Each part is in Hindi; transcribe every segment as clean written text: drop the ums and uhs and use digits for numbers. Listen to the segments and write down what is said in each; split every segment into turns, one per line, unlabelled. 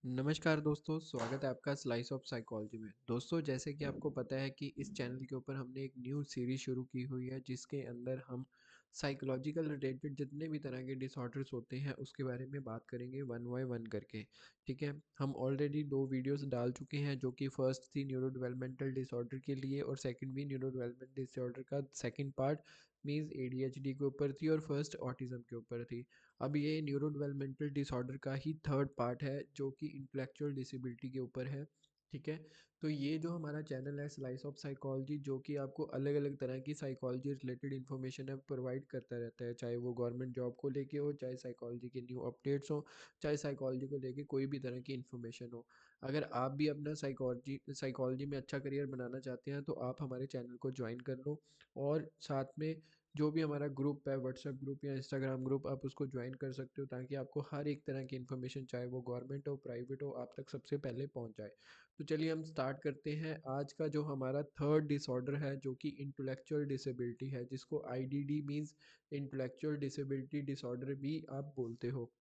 नमस्कार दोस्तों, स्वागत है आपका स्लाइस ऑफ साइकोलॉजी में। दोस्तों, जैसे कि आपको पता है कि इस चैनल के ऊपर हमने एक न्यू सीरीज शुरू की हुई है जिसके अंदर हम साइकोलॉजिकल रिलेटेड जितने भी तरह के डिसऑर्डर्स होते हैं उसके बारे में बात करेंगे वन बाय वन करके। ठीक है, हम ऑलरेडी 2 वीडियोस डाल चुके हैं जो कि फर्स्ट थी न्यूरो डेवलपमेंटल डिसऑर्डर के लिए और सेकंड भी न्यूरो डेवलपमेंटल डिसऑर्डर का सेकंड पार्ट मीन्स एडीएचडी के ऊपर थी और फर्स्ट ऑटिज्म के ऊपर थी। अब ये न्यूरो डेवलपमेंटल डिसऑर्डर का ही थर्ड पार्ट है जो कि इंटेलेक्चुअल डिसेबिलिटी के ऊपर है। ठीक है, तो ये जो हमारा चैनल है स्लाइस ऑफ साइकोलॉजी जो कि आपको अलग अलग तरह की साइकोलॉजी रिलेटेड इन्फॉर्मेशन है प्रोवाइड करता रहता है, चाहे वो गवर्नमेंट जॉब को लेके हो, चाहे साइकोलॉजी के न्यू अपडेट्स हो, चाहे साइकोलॉजी को लेके कोई भी तरह की इन्फॉर्मेशन हो। अगर आप भी अपना साइकोलॉजी साइकोलॉजी में अच्छा करियर बनाना चाहते हैं तो आप हमारे चैनल को ज्वाइन कर लो और साथ में जो भी हमारा ग्रुप है, व्हाट्सएप ग्रुप या इंस्टाग्राम ग्रुप, आप उसको ज्वाइन कर सकते हो ताकि आपको हर एक तरह की इन्फॉर्मेशन, चाहे वो गवर्नमेंट हो प्राइवेट हो, आप तक सबसे पहले पहुंच जाए। तो चलिए हम स्टार्ट करते हैं। आज का जो हमारा थर्ड डिसऑर्डर है जो कि इंटेलेक्चुअल डिसेबिलिटी है, जिसको IDD means intellectual disability disorder भी आप बोलते हो।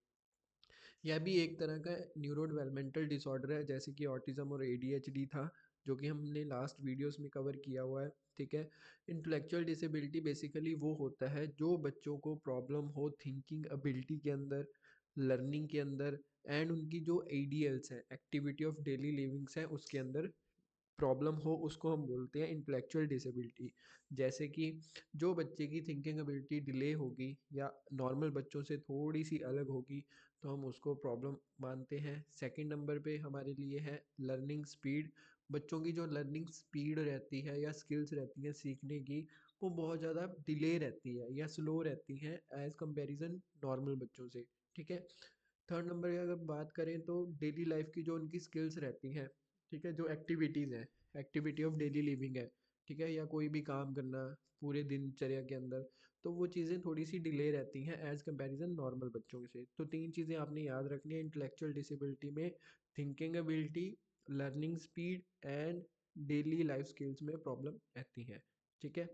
यह भी एक तरह का न्यूरो डेवलपमेंटल डिसऑर्डर है जैसे कि ऑटिज्म और एडीएचडी था जो कि हमने लास्ट वीडियोस में कवर किया हुआ है। ठीक है, इंटेलेक्चुअल डिसेबिलिटी बेसिकली वो होता है जो बच्चों को प्रॉब्लम हो थिंकिंग एबिलिटी के अंदर, लर्निंग के अंदर एंड उनकी जो एडीएल्स हैं, एक्टिविटी ऑफ डेली लिविंग्स है, उसके अंदर प्रॉब्लम हो, उसको हम बोलते हैं इंटेलेक्चुअल डिसेबिलिटी। जैसे कि जो बच्चे की थिंकिंग एबिलिटी डिले होगी या नॉर्मल बच्चों से थोड़ी सी अलग होगी तो हम उसको प्रॉब्लम मानते हैं। सेकंड नंबर पे हमारे लिए है लर्निंग स्पीड। बच्चों की जो लर्निंग स्पीड रहती है या स्किल्स रहती हैं सीखने की, वो बहुत ज़्यादा डिले रहती है या स्लो रहती हैं एज कंपैरिजन नॉर्मल बच्चों से। ठीक है, थर्ड नंबर की अगर बात करें तो डेली लाइफ की जो उनकी स्किल्स रहती हैं, ठीक है, जो एक्टिविटीज़ हैं, एक्टिविटी ऑफ डेली लिविंग है, ठीक है, या कोई भी काम करना पूरे दिनचर्या के अंदर, तो वो चीज़ें थोड़ी सी डिले रहती हैं एज कंपैरिजन नॉर्मल बच्चों से। तो तीन चीज़ें आपने याद रखनी है इंटेलेक्चुअल डिसेबिलिटी में: thinking ability, learning speed and daily life skills में प्रॉब्लम रहती है। ठीक है,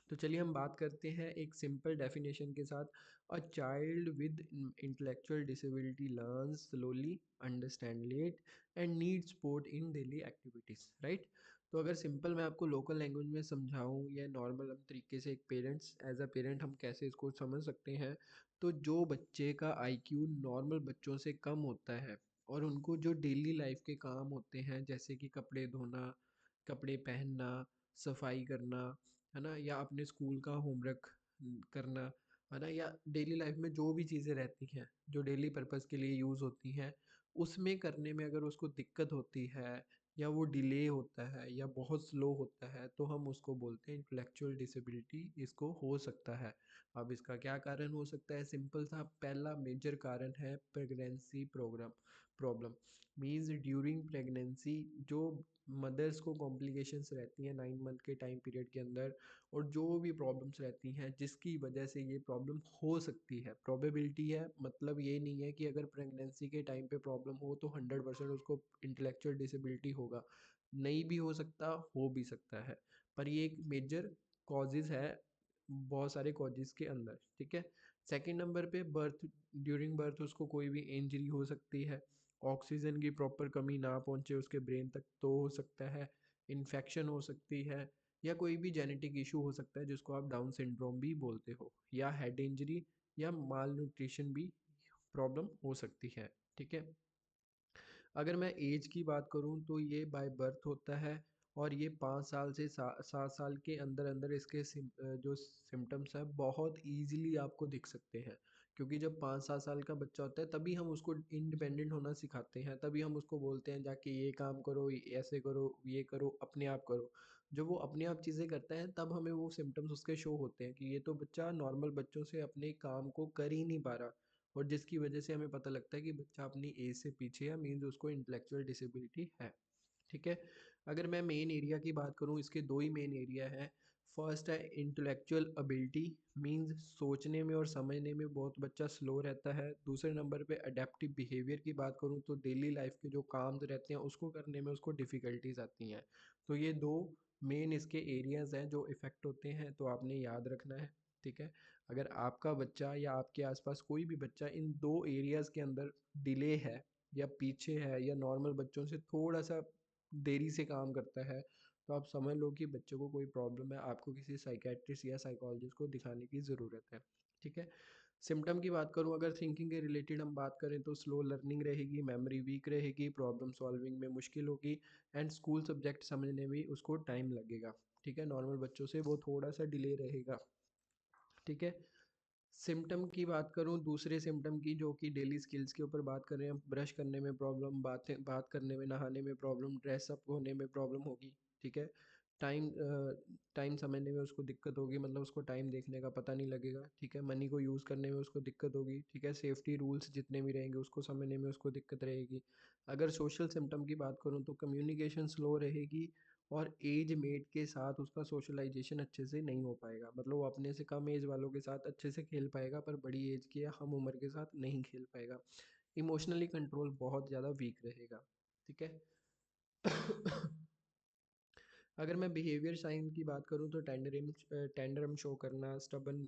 तो चलिए हम बात करते हैं एक सिंपल डेफिनेशन के साथ। A child with intellectual disability learns slowly, understand late and need support in daily activities, right. तो अगर सिंपल मैं आपको लोकल लैंग्वेज में समझाऊं या नॉर्मल हम तरीके से एक पेरेंट्स एज अ पेरेंट हम कैसे इसको समझ सकते हैं, तो जो बच्चे का आईक्यू नॉर्मल बच्चों से कम होता है और उनको जो डेली लाइफ के काम होते हैं जैसे कि कपड़े धोना, कपड़े पहनना, सफाई करना, है ना, या अपने स्कूल का होमवर्क करना, है ना, या डेली लाइफ में जो भी चीज़ें रहती हैं जो डेली पर्पस के लिए यूज़ होती हैं, उसमें करने में अगर उसको दिक्कत होती है या वो डिले होता है या बहुत स्लो होता है तो हम उसको बोलते हैं इंटेलेक्चुअल डिसेबिलिटी इसको हो सकता है। अब इसका क्या कारण हो सकता है? सिंपल सा पहला मेजर कारण है pregnancy program problem. Means during pregnancy जो मदर्स को कॉम्प्लिकेशंस रहती हैं 9 मंथ के टाइम पीरियड के अंदर, और जो भी प्रॉब्लम्स रहती हैं जिसकी वजह से ये प्रॉब्लम हो सकती है, प्रोबेबिलिटी है, मतलब ये नहीं है कि अगर प्रेगनेंसी के टाइम पे प्रॉब्लम हो तो 100% उसको इंटेलेक्चुअल डिसेबिलिटी होगा। नहीं भी हो सकता, हो भी सकता है, पर ये एक मेजर कॉजेज़ है बहुत सारे कॉजेज़ के अंदर। ठीक है, सेकंड नंबर पे बर्थ, ड्यूरिंग बर्थ उसको कोई भी इंजरी हो सकती है, ऑक्सीजन की प्रॉपर कमी ना पहुंचे उसके ब्रेन तक तो हो सकता है, इन्फेक्शन हो सकती है, या कोई भी जेनेटिक इशू हो सकता है जिसको आप डाउन सिंड्रोम भी बोलते हो, या हेड इंजरी या माल न्यूट्रिशन भी प्रॉब्लम हो सकती है। ठीक है, अगर मैं एज की बात करूं तो ये बाय बर्थ होता है और ये 5 साल से 7 साल के अंदर अंदर इसके जो सिम्टम्स हैं बहुत ईजिली आपको दिख सकते हैं। क्योंकि जब 5-7 साल का बच्चा होता है तभी हम उसको इंडिपेंडेंट होना सिखाते हैं, तभी हम उसको बोलते हैं जाके ये काम करो, ऐसे करो, ये करो, अपने आप करो। जब वो अपने आप चीज़ें करता है तब हमें वो सिम्टम्स उसके शो होते हैं कि ये तो बच्चा नॉर्मल बच्चों से अपने काम को कर ही नहीं पा रहा, और जिसकी वजह से हमें पता लगता है कि बच्चा अपनी एज से पीछे है, मीन्स उसको इंटेलेक्चुअल डिसेबिलिटी है। ठीक है, अगर मैं मेन एरिया की बात करूँ, इसके दो ही मेन एरिया है। फर्स्ट है इंटेलेक्चुअल एबिलिटी, मीन्स सोचने में और समझने में बहुत बच्चा स्लो रहता है। दूसरे नंबर पे अडेप्टिव बिहेवियर की बात करूँ तो डेली लाइफ के जो काम रहते हैं उसको करने में उसको डिफ़िकल्टीज आती हैं। तो ये दो मेन इसके एरियाज हैं जो इफ़ेक्ट होते हैं, तो आपने याद रखना है। ठीक है, अगर आपका बच्चा या आपके आसपास कोई भी बच्चा इन 2 एरियाज़ के अंदर डिले है या पीछे है या नॉर्मल बच्चों से थोड़ा सा देरी से काम करता है, तो आप समझ लो कि बच्चे को कोई प्रॉब्लम है, आपको किसी साइकेट्रिस्ट या साइकोलॉजिस्ट को दिखाने की ज़रूरत है। ठीक है। सिम्टम की बात करूँ, अगर थिंकिंग के रिलेटेड हम बात करें तो स्लो लर्निंग रहेगी, मेमोरी वीक रहेगी, प्रॉब्लम सॉल्विंग में मुश्किल होगी एंड स्कूल सब्जेक्ट समझने में उसको टाइम लगेगा। ठीक है, नॉर्मल बच्चों से वो थोड़ा सा डिले रहेगा। ठीक है। सिम्टम की बात करूँ, दूसरे सिम्टम की जो कि डेली स्किल्स के ऊपर बात कर रहे हैं, ब्रश करने में प्रॉब्लम, बात करने में, नहाने में प्रॉब्लम, ड्रेसअप होने में प्रॉब्लम होगी। ठीक है। टाइम टाइम समझने में उसको दिक्कत होगी, मतलब उसको टाइम देखने का पता नहीं लगेगा। ठीक है। मनी को यूज़ करने में उसको दिक्कत होगी। ठीक है। सेफ्टी रूल्स जितने भी रहेंगे उसको समझने में उसको दिक्कत रहेगी। अगर सोशल सिम्टम की बात करूँ तो कम्युनिकेशन स्लो रहेगी और एज मेट के साथ उसका सोशलाइजेशन अच्छे से नहीं हो पाएगा, मतलब वो अपने से कम एज वालों के साथ अच्छे से खेल पाएगा पर बड़ी एज के या हम उम्र के साथ नहीं खेल पाएगा। इमोशनली कंट्रोल बहुत ज़्यादा वीक रहेगा। ठीक है। अगर मैं बिहेवियर साइन की बात करूँ तो टेंडरम शो करना, स्टबन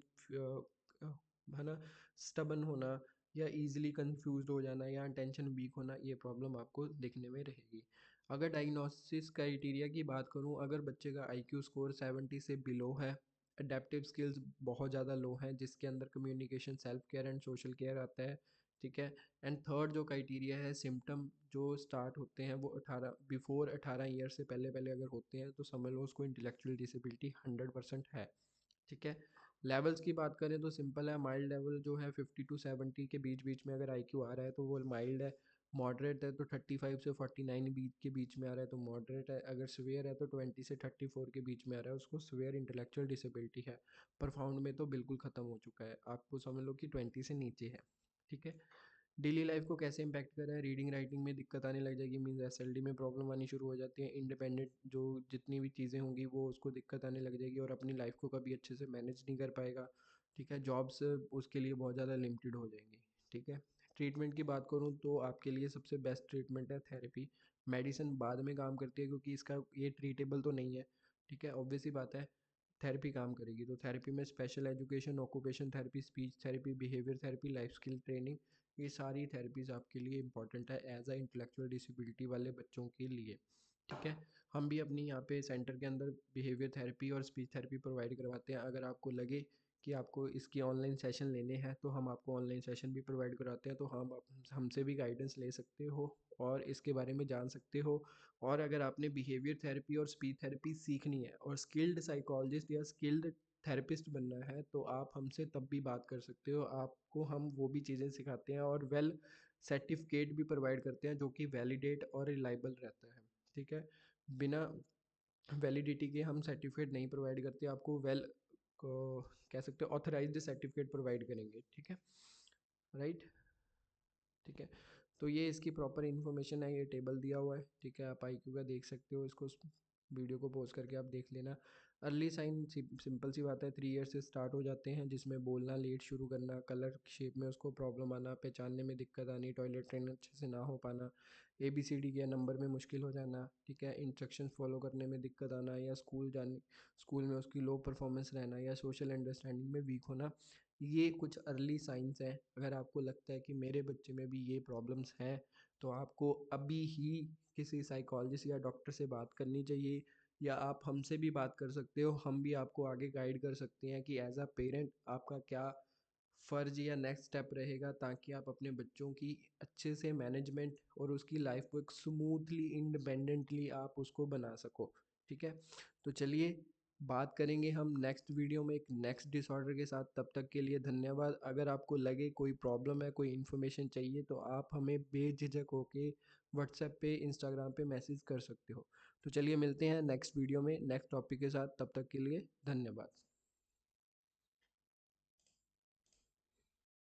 है ना, स्टबन होना या इजीली कंफ्यूज्ड हो जाना या टेंशन वीक होना, ये प्रॉब्लम आपको दिखने में रहेगी। अगर डायग्नोसिस क्राइटेरिया की बात करूँ, अगर बच्चे का आईक्यू स्कोर 70 से बिलो है, अडेप्टिव स्किल्स बहुत ज़्यादा लो हैं जिसके अंदर communication, self care and social care आता है। ठीक है। एंड थर्ड जो क्राइटेरिया है, सिम्टम जो स्टार्ट होते हैं वो 18 ईयर से पहले पहले अगर होते हैं तो समझ लो उसको इंटेलेक्चुअल डिसेबिलिटी 100% है। ठीक है। लेवल्स की बात करें तो सिंपल है, माइल्ड लेवल जो है 50 to 70 के बीच बीच में अगर आईक्यू आ रहा है तो वो माइल्ड है। मॉडरेट है तो 35 से 49 बीच के बीच में आ रहा है तो मॉडरेट है। अगर सवेयर है तो 20 से 34 के बीच में आ रहा है, उसको सवेयर इंटेलेक्चुअल डिसेबिलिटी है। परफाउंड में तो बिल्कुल ख़त्म हो चुका है, आपको समझ लो कि 20 से नीचे है। ठीक है। डेली लाइफ को कैसे इम्पैक्ट कर रहा है, रीडिंग राइटिंग में दिक्कत आने लग जाएगी, मीन्स एसएलडी में प्रॉब्लम आनी शुरू हो जाती है। इंडिपेंडेंट जो जितनी भी चीज़ें होंगी वो उसको दिक्कत आने लग जाएगी और अपनी लाइफ को कभी अच्छे से मैनेज नहीं कर पाएगा। ठीक है। जॉब्स उसके लिए बहुत ज़्यादा लिमिटेड हो जाएंगी। ठीक है। ट्रीटमेंट की बात करूँ तो आपके लिए सबसे बेस्ट ट्रीटमेंट है थेरेपी। मेडिसिन बाद में काम करती है क्योंकि इसका ये ट्रीटेबल तो नहीं है। ठीक है, ऑब्वियस ही बात है। थेरेपी काम करेगी तो थेरेपी में special education, occupation therapy, speech therapy, behaviour therapy, life skill training, ये सारी थेरेपीज़ आपके लिए इंपॉर्टेंट है एज अ इंटेलेक्चुअल डिसेबिलिटी वाले बच्चों के लिए। ठीक है। हम भी अपनी यहाँ पे सेंटर के अंदर बिहेवियर थेरेपी और स्पीच थेरेपी प्रोवाइड करवाते हैं। अगर आपको लगे कि आपको इसकी ऑनलाइन सेशन लेने हैं तो हम आपको ऑनलाइन सेशन भी प्रोवाइड कराते हैं, तो हम हमसे भी गाइडेंस ले सकते हो और इसके बारे में जान सकते हो। और अगर आपने बिहेवियर थेरेपी और स्पीच थेरेपी सीखनी है और स्किल्ड साइकोलॉजिस्ट या स्किल्ड थेरेपिस्ट बनना है तो आप हमसे तब भी बात कर सकते हो। आपको हम वो भी चीज़ें सिखाते हैं और वेल सर्टिफिकेट भी प्रोवाइड करते हैं जो कि वैलिडेट और रिलायबल रहता है। ठीक है। बिना वैलिडिटी के हम सर्टिफिकेट नहीं प्रोवाइड करते, आपको वेल को कह सकते हो ऑथराइज्ड सर्टिफिकेट प्रोवाइड करेंगे। ठीक है। राइट। ठीक है। तो ये इसकी प्रॉपर इन्फॉर्मेशन है, ये टेबल दिया हुआ है। ठीक है, आप आईक्यू का देख सकते हो, इसको वीडियो को पॉज करके आप देख लेना। अर्ली साइन सिंपल सी बात है, 3 ईयर से स्टार्ट हो जाते हैं जिसमें बोलना लेट शुरू करना, कलर शेप में उसको प्रॉब्लम आना, पहचानने में दिक्कत आनी, टॉयलेट ट्रेन अच्छे से ना हो पाना, ABCD के नंबर में मुश्किल हो जाना। ठीक है। इंस्ट्रक्शंस फॉलो करने में दिक्कत आना या स्कूल में उसकी लो परफॉर्मेंस रहना या सोशल अंडरस्टैंडिंग में वीक होना, ये कुछ अर्ली साइंस हैं। अगर आपको लगता है कि मेरे बच्चे में भी ये प्रॉब्लम्स हैं तो आपको अभी ही किसी साइकोलॉजिस्ट या डॉक्टर से बात करनी चाहिए, या आप हमसे भी बात कर सकते हो, हम भी आपको आगे गाइड कर सकते हैं कि एज अ पेरेंट आपका क्या फ़र्ज़ या नेक्स्ट स्टेप रहेगा ताकि आप अपने बच्चों की अच्छे से मैनेजमेंट और उसकी लाइफ को एक स्मूथली इंडिपेंडेंटली आप उसको बना सको। ठीक है। तो चलिए बात करेंगे हम नेक्स्ट वीडियो में एक नेक्स्ट डिसऑर्डर के साथ। तब तक के लिए धन्यवाद। अगर आपको लगे कोई प्रॉब्लम है, कोई इन्फॉर्मेशन चाहिए तो आप हमें बेझिझक होके व्हाट्सएप पे, इंस्टाग्राम पे मैसेज कर सकते हो। तो चलिए मिलते हैं नेक्स्ट वीडियो में नेक्स्ट टॉपिक के साथ, तब तक के लिए धन्यवाद।